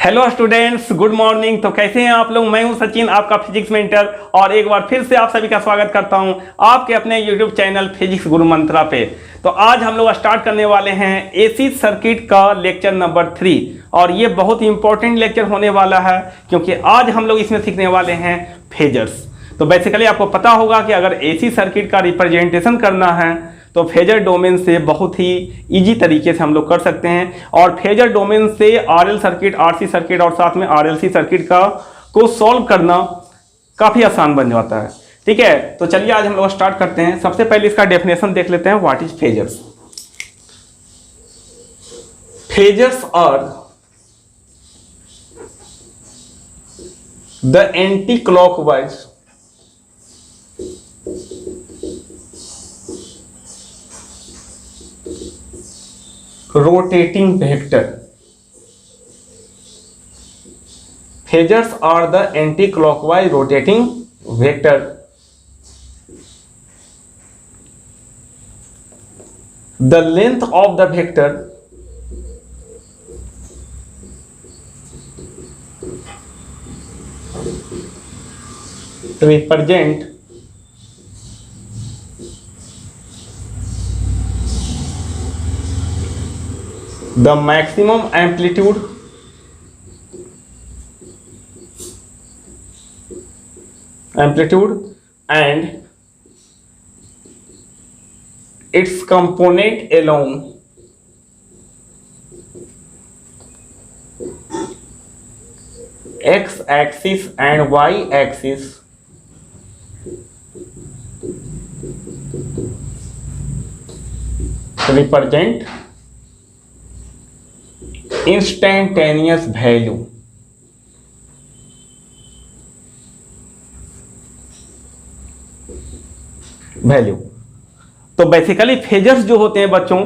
Hello students, good morning. तो कैसे हैं आप लोग? मैं हूं सचिन, आपका फिजिक्स मेंटर, और एक बार फिर से आप सभी का स्वागत करता हूं आपके अपने यूट्यूब चैनल फिजिक्स गुरु मंत्रा पे। तो आज हम लोग स्टार्ट करने वाले हैं एसी सर्किट का लेक्चर नंबर 3, और ये बहुत ही इंपॉर्टेंट लेक्चर होने वाला है क्योंकि आज हम लोग इसमें सीखने वाले हैं फेजर्स। तो बेसिकली आपको पता होगा कि अगर एसी सर्किट का रिप्रेजेंटेशन करना है तो फेजर डोमेन से बहुत ही इजी तरीके से हम लोग कर सकते हैं, और फेजर डोमेन से आरएल सर्किट, आरसी सर्किट और साथ में आरएलसी सर्किट को सॉल्व करना काफ़ी आसान बन जाता है। ठीक है, तो चलिए आज हम लोग स्टार्ट करते हैं। सबसे पहले इसका डेफिनेशन देख लेते हैं, what is phasors. Phasors are the anti clockwise rotating vector. Phasors are the anti-clockwise rotating vector. The length of the vector represent the maximum amplitude and its component along x axis and y axis represent instantaneous value. तो basically phasors जो होते हैं बच्चों,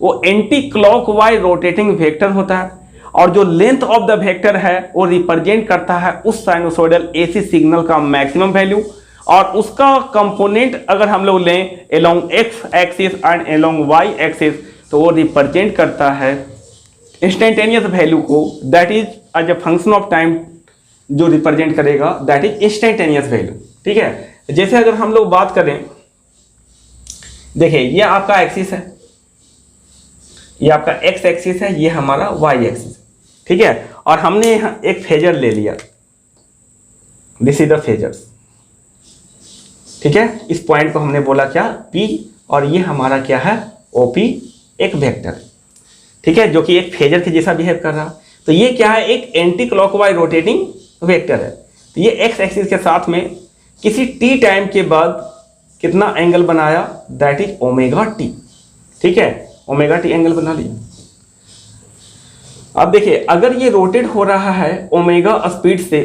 वो anti clockwise rotating vector होता है, और जो लेंथ ऑफ द वेक्टर है वो रिप्रेजेंट करता है उस साइनोसॉइडल एसी सिग्नल का मैक्सिमम वैल्यू, और उसका कंपोनेंट अगर हम लोग लें along X axis and along Y axis, तो वो रिप्रेजेंट करता है इंस्टेंटेनियस वैल्यू को, that is as a function of time जो रिप्रेजेंट करेगा, दैट इज इंस्टेंटेनियस वैल्यू। ठीक है, जैसे अगर हम लोग बात करें, देखिए ये आपका एक्सिस है, ये आपका एक्स एक्सिस है, ये हमारा वाई एक्सिस। ठीक है, और हमने यहां एक फेजर ले लिया, दिस इज द फेजर्स। ठीक है, इस पॉइंट को हमने बोला क्या, पी, और ये हमारा क्या है, ओपी, एक वेक्टर। ठीक है, जो कि एक फेजर के जैसा बिहेव कर रहा। तो ये क्या है, एक एंटी क्लॉकवाइज रोटेटिंग वेक्टर है। तो ये एक्स एक्सिस के साथ में किसी टी टाइम के बाद कितना एंगल बनाया, दैट इज ओमेगा टी। ठीक है, ओमेगा टी एंगल बना लिया। अब देखिए, अगर ये रोटेट हो रहा है ओमेगा स्पीड से,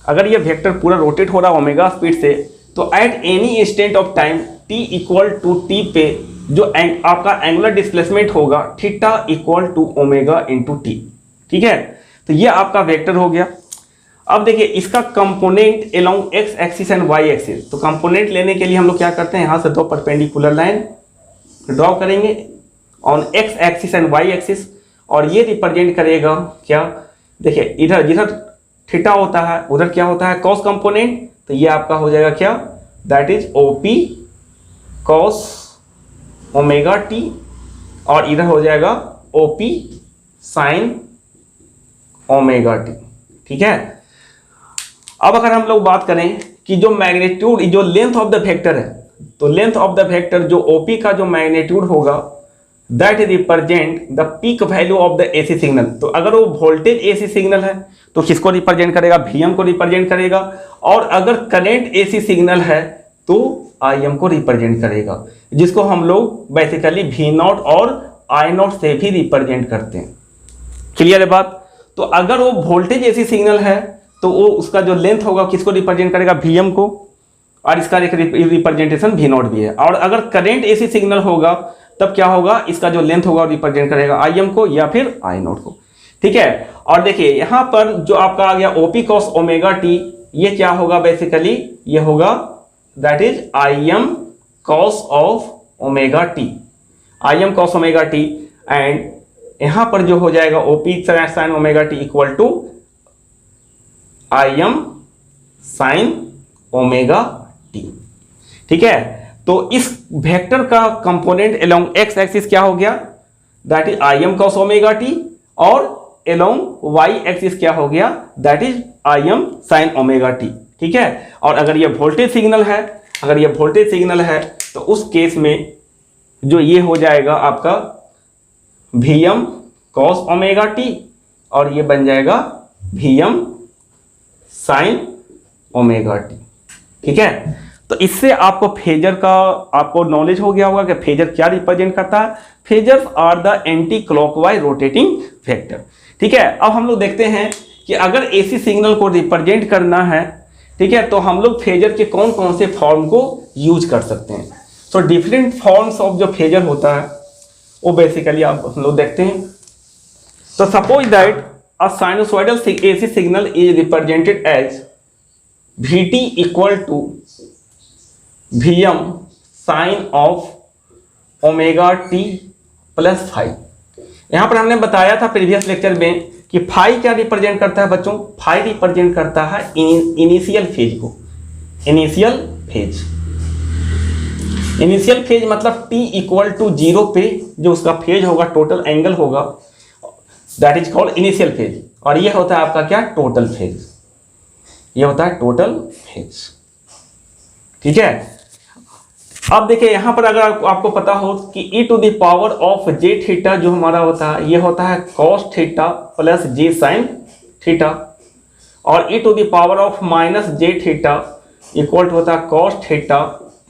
अगर ये वेक्टर पूरा रोटेट हो रहा है ओमेगा स्पीड से, तो at any instant of time T equal to T पे जो आपका एंगुलर डिस्प्लेसमेंट होगा, theta equal to omega into T. ठीक है, तो ये आपका वेक्टर हो गया। अब देखिए इसका component along X axis and Y axis. तो कंपोनेंट लेने के लिए हम लोग क्या करते हैं, यहां से दो परपेंडिकुलर लाइन ड्रॉ करेंगे on X axis and Y axis, और ये रिप्रेजेंट करेगा क्या, देखिए इधर जिधर थीटा होता है उधर क्या होता है, कॉस कंपोनेंट। तो ये आपका हो जाएगा क्या, that is OP cos omega T, और इधर हो जाएगा ओपी साइन ओमेगा टी। ठीक है, अब अगर हम लोग बात करें कि जो मैग्नीट्यूड, जो लेंथ ऑफ द वेक्टर है, तो लेंथ ऑफ द वेक्टर जो ओपी का जो मैग्नीट्यूड होगा, that represent the peak value of the AC signal. तो अगर वो वोल्टेज एसी सिग्नल है तो किसको रिप्रेजेंट करेगा, वीएम को रिप्रेजेंट करेगा, और अगर करंट एसी सिग्नल है तो आईएम को रिप्रेजेंट करेगा, जिसको हम लोग बेसिकली वी नॉट और आई नॉट से भी रिप्रेजेंट करते हैं। क्लियर है बात? तो अगर वो वोल्टेज एसी सिग्नल है तो वो उसका जो लेंथ होगा किसको रिप्रेजेंट करेगा, वीएम को, और इसका एक रिप्रेजेंटेशन वी नॉट भी है। और अगर करंट एसी सिग्नल होगा तब क्या होगा, इसका जो लेंथ होगा रिप्रेजेंट करेगा आईएम को या फिर आई नॉट को। ठीक है, और देखिए यहां पर जो आपका आ गया ओपी कॉस ओमेगा टी, ये क्या होगा, बेसिकली ये होगा that is I M cos of omega T, I M cos omega T, and यहां पर जो हो जाएगा OP sine omega T equal to I M sine omega T. ठीक है, तो इस वेक्टर का कंपोनेंट अलोंग एक्स एक्सिस क्या हो गया, that is I M cos omega T, और अलोंग वाई एक्सिस क्या हो गया, that is I M sine omega T. ठीक है, और अगर ये वोल्टेज सिग्नल है, अगर ये वोल्टेज सिग्नल है तो उस केस में जो ये हो जाएगा आपका V M cos omega T, और ये बन जाएगा V M sine omega T. ठीक है, तो इससे आपको फेजर का आपको नॉलेज हो गया होगा कि फेजर क्या रिप्रेजेंट करता है। Phasors are the anti clockwise rotating vector. ठीक है, अब हम लोग देखते हैं कि अगर एसी सिग्नल को रिप्रेजेंट करना है, ठीक है, तो हम लोग फेजर के कौन कौन से फॉर्म को यूज कर सकते हैं। तो डिफरेंट फॉर्म्स ऑफ जो फेजर होता है वो बेसिकली आप हम लोग देखते हैं। तो suppose that a sinusoidal AC signal is represented as Vt equal to Vm sine of omega T plus phi. यहां पर हमने बताया था प्रीवियस लेक्चर में कि फाई क्या रिप्रेजेंट करता है बच्चों, फाई रिप्रेजेंट करता है इनिशियल फेज को। इनिशियल फेज, इनिशियल फेज मतलब t इक्वल टू 0 पे जो उसका फेज होगा, टोटल एंगल होगा, that is called initial phase. और ये होता है आपका क्या, टोटल फेज। ये होता है टोटल फेज। ठीक है, अब देखिए यहां पर अगर आपको पता हो कि e to the power of J theta जो हमारा होता है, ये होता है कॉस थीटा प्लस जे साइन थीटा, और e to the power of minus J theta equal to होता है cos theta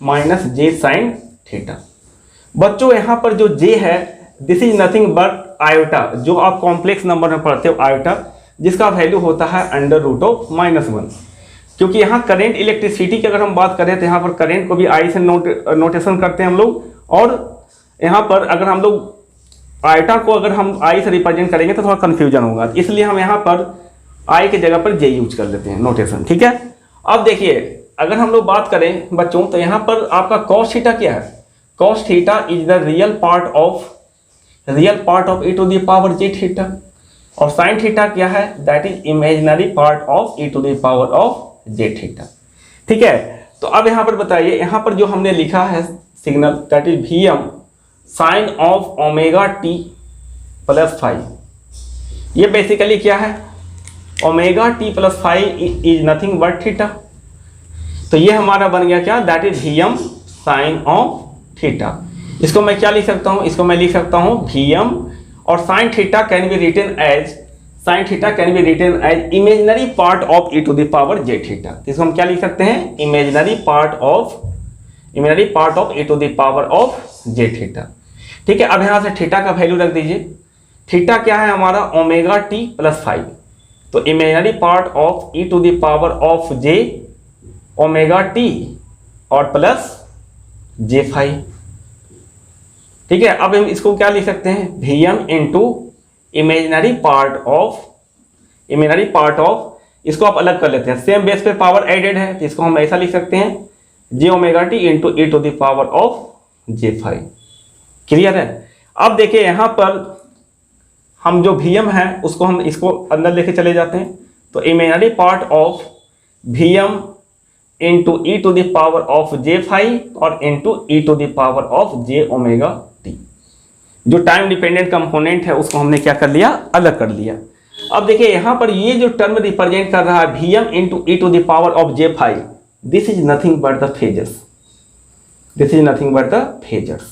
minus J sine theta. बच्चों यहां पर जो जे है this is nothing but iota, जो आप कॉम्प्लेक्स नंबर में पढ़ते हो आयोटा, जिसका वैल्यू होता है अंडर रूट ऑफ -1। क्योंकि यहाँ करंट इलेक्ट्रिसिटी की अगर हम बात करें तो यहाँ पर करंट को भी आई से नोटेशन करते हैं हम लोग, और यहाँ पर अगर हम लोग आयटा को अगर हम आई से रिप्रेजेंट करेंगे तो थोड़ा कन्फ्यूजन होगा, इसलिए हम यहाँ पर आई की जगह पर जे यूज कर लेते हैं नोटेशन। ठीक है, अब देखिए अगर हम लोग बात करें बच्चों तो यहाँ पर आपका कॉस थीटा क्या है, cos theta is the real part of e to the power J theta, और साइन थीटा क्या है, that is imaginary part of e to the power of J theta. ठीक है, तो अब यहां पर बताइए, यहां पर जो हमने लिखा है signal that is Vm sine of omega T plus five, ये बेसिकली क्या है, omega T plus five is nothing but theta. तो ये हमारा बन गया क्या, that is Vm sine of theta. इसको मैं क्या लिख सकता हूं, इसको मैं लिख सकता हूं Vm, और sine theta can be written as imaginary part of e to the power J theta. इसको हम क्या लिख सकते हैं, imaginary part of e to the power of J theta. ठीक है, अब यहां से थीटा का वैल्यू रख दीजिए। थीटा क्या है हमारा, ओमेगा टी प्लस फाइव, तो imaginary part of e to the power of J omega T और प्लस जे फाइव। ठीक है, अब हम इसको क्या लिख सकते हैं, Vm into imaginary part of, इसको आप अलग कर लेते हैं, सेम बेस पे पावर एडेड है तो इसको हम ऐसा लिख सकते हैं J omega T into e to the power of J five. Clear है। अब देखिए यहाँ पर हम जो Vm है उसको हम इसको अंदर लेके चले जाते हैं, तो imaginary part of Vm into e to the power of J five और into e to the power of J omega t. जो टाइम डिपेंडेंट कंपोनेंट है उसको हमने क्या कर लिया, अलग कर लिया। अब देखिए यहां पर ये जो टर्म रिप्रेजेंट कर रहा है Vm into e to the power of J five, this is nothing but the phasors, this is nothing but the phasors.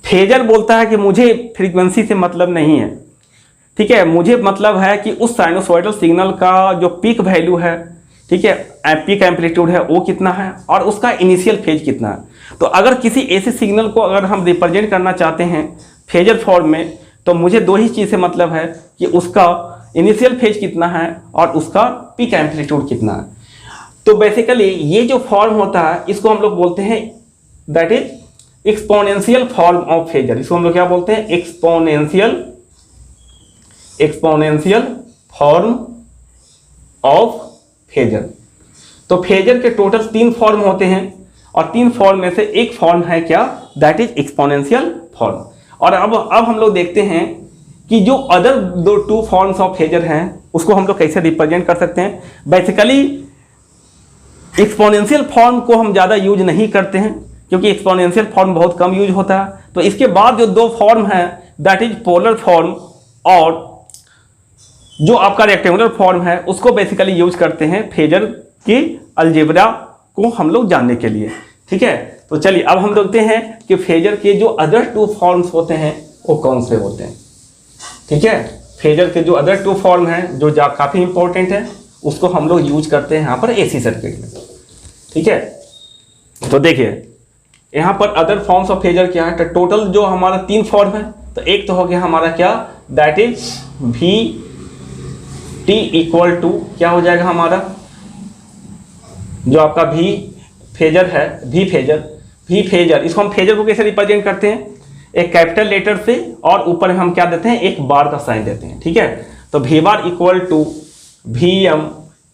Phasor बोलता है कि मुझे फ्रीक्वेंसी से मतलब नहीं है, ठीक है, मुझे मतलब है कि उस साइनोसॉइडल सिग्नल का जो पीक वैल्यू है, ठीक है, पीक एम्पलीट्यूड है वो कितना है और उसका इनिशियल फेज कितना है। तो अगर किसी ऐसे सिग्नल को अगर हम रिप्रेजेंट करना चाहते हैं फेजर फॉर्म में, तो मुझे दो ही चीज़ से मतलब है कि उसका इनिशियल फेज कितना है और उसका पीक एम्पलीट्यूड कितना है। तो बेसिकली ये जो फॉर्म होता है इसको हम लोग बोलते हैं that is exponential form of phasor. इसको हम लोग क्या बोलते हैं, एक्सपोनेंशियल फॉर्म ऑफ फेजर। तो फेजर के टोटल 3 फॉर्म होते हैं और 3 फॉर्म में से एक फॉर्म है क्या, दैट इज एक्सपोनेंशियल फॉर्म। और अब हम लोग देखते हैं कि जो अदर दो टू फॉर्म्स ऑफ फेजर हैं उसको हम लोग कैसे रिप्रेजेंट कर सकते हैं। बेसिकली एक्सपोनेंशियल फॉर्म को हम ज़्यादा यूज नहीं करते हैं क्योंकि एक्सपोनेंशियल फॉर्म बहुत कम यूज होता है। तो इसके बाद जो दो फॉर्म है दैट इज पोलर फॉर्म और जो आपका रेक्टेंगुलर फॉर्म है उसको बेसिकली यूज करते हैं फेजर की अलजेब्रा को हम लोग जानने के लिए। ठीक है, तो चलिए अब हम देखते हैं कि फेजर के जो अदर टू फॉर्म्स होते हैं वो कौन से होते हैं। ठीक है, फेजर के जो अदर टू फॉर्म हैं जो काफ़ी इंपॉर्टेंट है उसको हम लोग यूज करते हैं यहाँ पर एसी सर्किट में। ठीक है, तो देखिए यहाँ पर अदर फॉर्म्स ऑफ फेजर क्या है। तो टोटल जो हमारा तीन फॉर्म है, तो एक तो हो गया हमारा क्या, that is V T equal to क्या हो जाएगा हमारा, जो आपका वी फेजर है, वी फेजर इसको हम फेजर को कैसे रिप्रेजेंट करते हैं, एक कैपिटल लेटर से और ऊपर हम क्या देते हैं, एक बार का साइन देते हैं। ठीक है, तो V bar equal to V M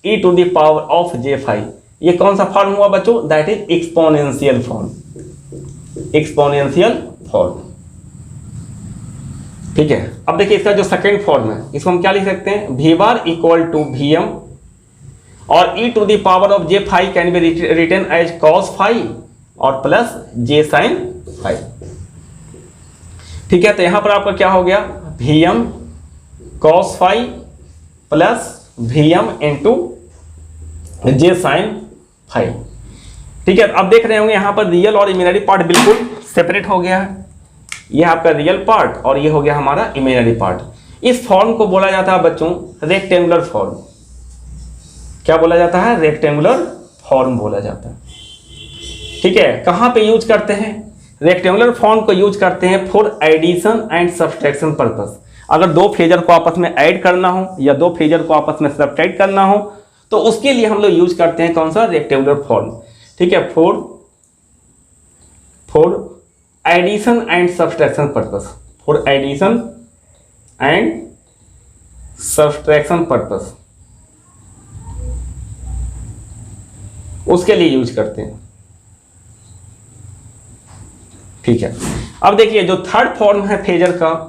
E to the power of J phi. ये कौन सा फॉर्म हुआ बच्चों, that is exponential form, exponential form. ठीक है, अब देखिए इसका जो सेकंड फॉर्म है इसको हम क्या लिख सकते हैं, V bar equal to V M और e to the power of J phi can be written as cos phi और प्लस जे साइन फाई। ठीक है, तो यहां पर आपका क्या हो गया, V M cos phi plus V M into j sine phi. ठीक है, अब देख रहे होंगे यहाँ पर रियल और इमेजिनरी पार्ट बिल्कुल सेपरेट हो गया है। ये आपका रियल पार्ट और ये हो गया हमारा इमेजिनरी पार्ट। इस फॉर्म को बोला जाता है बच्चों रेक्टेंगुलर फॉर्म। क्या बोला जाता है, रेक्टेंगुलर फॉर्म बोला जाता है। ठीक है, कहाँ पे यूज करते हैं, रेक्टेंगुलर फॉर्म को यूज करते हैं for addition and subtraction purpose. अगर दो फेजर को आपस में ऐड करना हो या दो फेजर को आपस में सब्ट्रैक्ट करना हो तो उसके लिए हम लोग यूज करते हैं कौन सा, रेक्टेंगुलर फॉर्म। ठीक है, for addition and subtraction purpose, for addition and subtraction purpose उसके लिए यूज करते हैं। ठीक है, अब देखिए जो थर्ड फॉर्म है फेजर का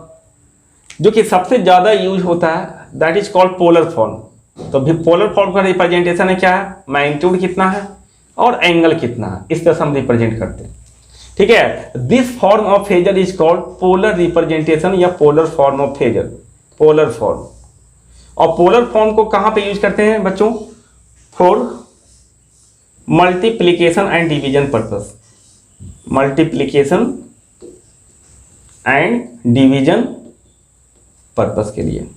जो कि सबसे ज्यादा यूज होता है that is called polar form. तो भी पोलर फॉर्म का रिप्रेजेंटेशन है क्या है, मैग्नीट्यूड कितना है और एंगल कितना है, इस तरह से हम रिप्रेजेंट करते हैं। ठीक है, this form of phasor is called polar representation या polar form of phasor, polar form. और पोलर फॉर्म को कहां पे यूज करते हैं बच्चों, for multiplication and division purpose, multiplication and division purpose के लिए।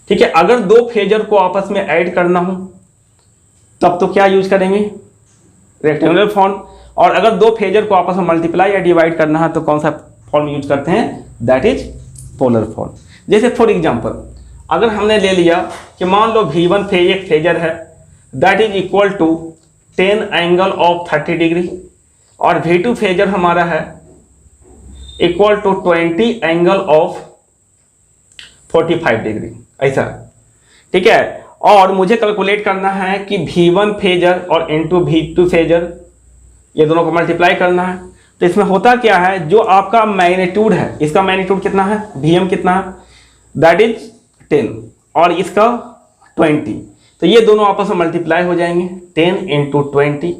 ठीक है, अगर दो फेजर को आपस में ऐड करना हो तब तो क्या यूज करेंगे, रेक्टेंगुलर फॉर्म। और अगर दो फेजर को आपस में मल्टीप्लाई या डिवाइड करना है तो कौन सा फॉर्म यूज करते हैं, दैट इज पोलर फॉर्म। जैसे फॉर एग्जांपल अगर हमने ले लिया कि मान लो V1 एक फेजर है that is equal to 10 angle of 30 degree और V2 फेजर हमारा है equal to 20 angle of 45 degree, ऐसा। ठीक है, और मुझे कैलकुलेट करना है कि V1 फेजर और इंटू V2 फेजर ये दोनों को मल्टीप्लाई करना है। तो इसमें होता क्या है, जो आपका मैग्नीट्यूड है इसका मैग्नीट्यूड कितना है, Vm कितना है, दैट इज 10 और इसका 20। तो ये दोनों आपस में मल्टीप्लाई हो जाएंगे 10 इंटू 20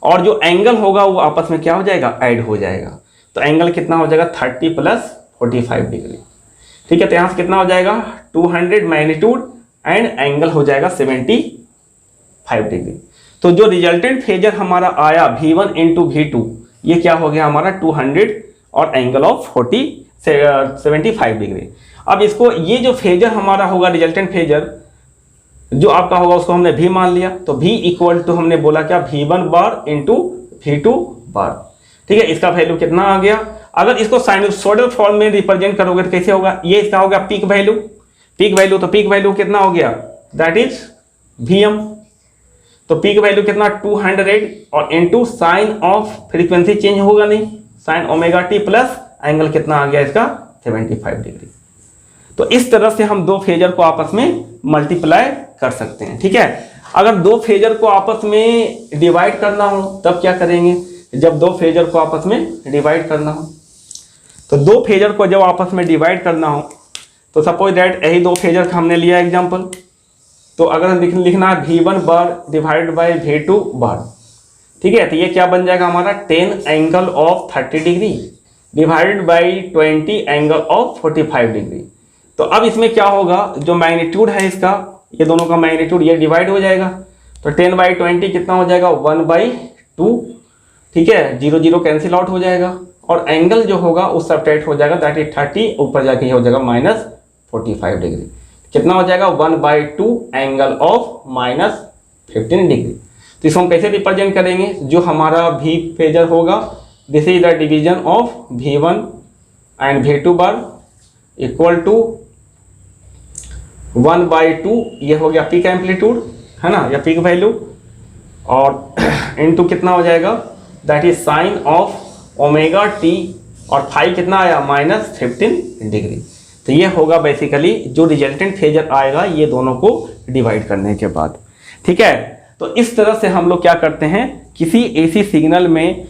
और जो एंगल होगा वो आपस में क्या हो जाएगा, ऐड हो जाएगा। तो एंगल कितना हो जाएगा 30 प्लस 45 डिग्री। ठीक है, तो यहाँ से कितना हो जाएगा 200 मैग्नीट्यूड एंड एंगल हो जाएगा 75 डिग्री। तो जो रिजल्टेंट फेजर हमारा आया V1 इंटू V2 ये क्या हो गया हमारा 200 और एंगल ऑफ 75 डिग्री। अब इसको ये जो फेजर हमारा होगा रिजल्टेंट फेजर जो आपका होगा उसको हमने V मान लिया। तो V इक्वल टू हमने बोला क्या V1 बार इंटू V2 बार। ठीक है, इसका वैल्यू कितना आ गया, अगर इसको साइनसॉइडल फॉर्म में रिप्रेजेंट करोगे तो कैसे होगा, ये इसका होगा पीक वैल्यू, तो पीक वैल्यू कितना हो गया, दैट इज Vm। तो पीक वैल्यू कितना 200 और into sine of frequency change होगा नहीं, sign omega T plus angle कितना आ गया इसका 75 डिग्री। तो इस तरह से हम दो फेजर को आपस में मल्टीप्लाई कर सकते हैं। ठीक है, अगर दो फेजर को आपस में डिवाइड करना हो तब क्या करेंगे, जब दो फेजर को आपस में डिवाइड करना हो तो दो फेजर को जब आपस में डिवाइड करना हो तो सपोज दैट यही दो फेजर का हमने लिया एग्जाम्पल, तो अगर हम लिखना है V1 bar divide by V2 बार, ठीक है, तो ये क्या बन जाएगा हमारा 10 angle of 30 degree divided by 20 angle of 45 degree. तो अब इसमें क्या होगा, जो मैग्नीट्यूड है इसका, ये दोनों का मैग्नीट्यूड ये डिवाइड हो जाएगा, तो 10/20 कितना हो जाएगा 1/2, ठीक है, 0 0 कैंसिल आउट हो जाएगा, और एंगल जो होगा उस सब्ट्रैक्ट हो जाएगा, दैट इज 30, ऊपर जाके ये हो जाएगा -45 डिग्री। कितना हो जाएगा 1/2 एंगल ऑफ -15 डिग्री। तो इसको हम कैसे रिप्रेजेंट करेंगे, जो हमारा V फेजर होगा, this is the division of V1 and V2 bar equal to 1/2, ये हो गया पीक एम्पलीट्यूड, है ना, या पीक वैल्यू, और इनटू कितना हो जाएगा, that is sine of omega T, और फाई कितना आया -15 डिग्री। तो ये होगा बेसिकली जो रिजल्टेंट फेजर आएगा ये दोनों को डिवाइड करने के बाद, ठीक है। तो इस तरह से हम लोग क्या करते हैं, किसी एसी सिग्नल में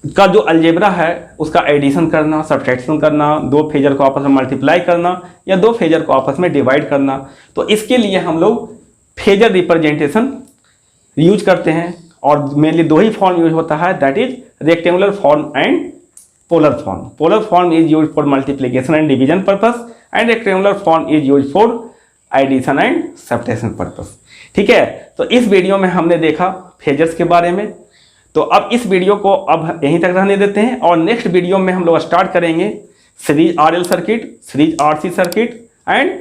का जो अलजेब्रा है उसका एडिशन करना, सब्ट्रैक्शन करना, दो फेजर को आपस में मल्टीप्लाई करना या दो फेजर को आपस में डिवाइड करना। तो इसके लिए हम लोग फेजर रिप्रेजेंटेशन यूज करते हैं, और मेनली दो ही फॉर्म यूज होता है, that is rectangular form and polar form. Polar form is use for multiplication and division purpose, and rectangular form is use for addition and subtraction purpose, ठीक है। तो इस वीडियो में हमने देखा फेजर्स के बारे में, तो अब इस वीडियो को अब यहीं तक रहने देते हैं, और नेक्स्ट वीडियो में हम लोग स्टार्ट करेंगे series RL circuit, series RC circuit and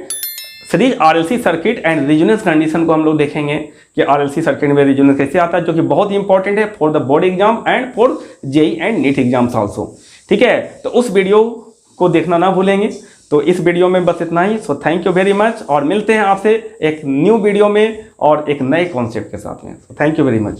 series RLC circuit and resonance condition को हम लोग देखेंगे कि RLC सर्किट में रिजोनेंस कैसे आता है, जो कि बहुत ही इंपॉर्टेंट है for the board exam and for JEE and NEET exams also, ठीक है। तो उस वीडियो को देखना ना भूलेंगे। तो इस वीडियो में बस इतना ही। So thank you very much, और मिलते हैं आपसे एक न्यू वीडियो में और एक नए कॉन्सेप्ट के साथ में। सो थैंक यू वेरी मच।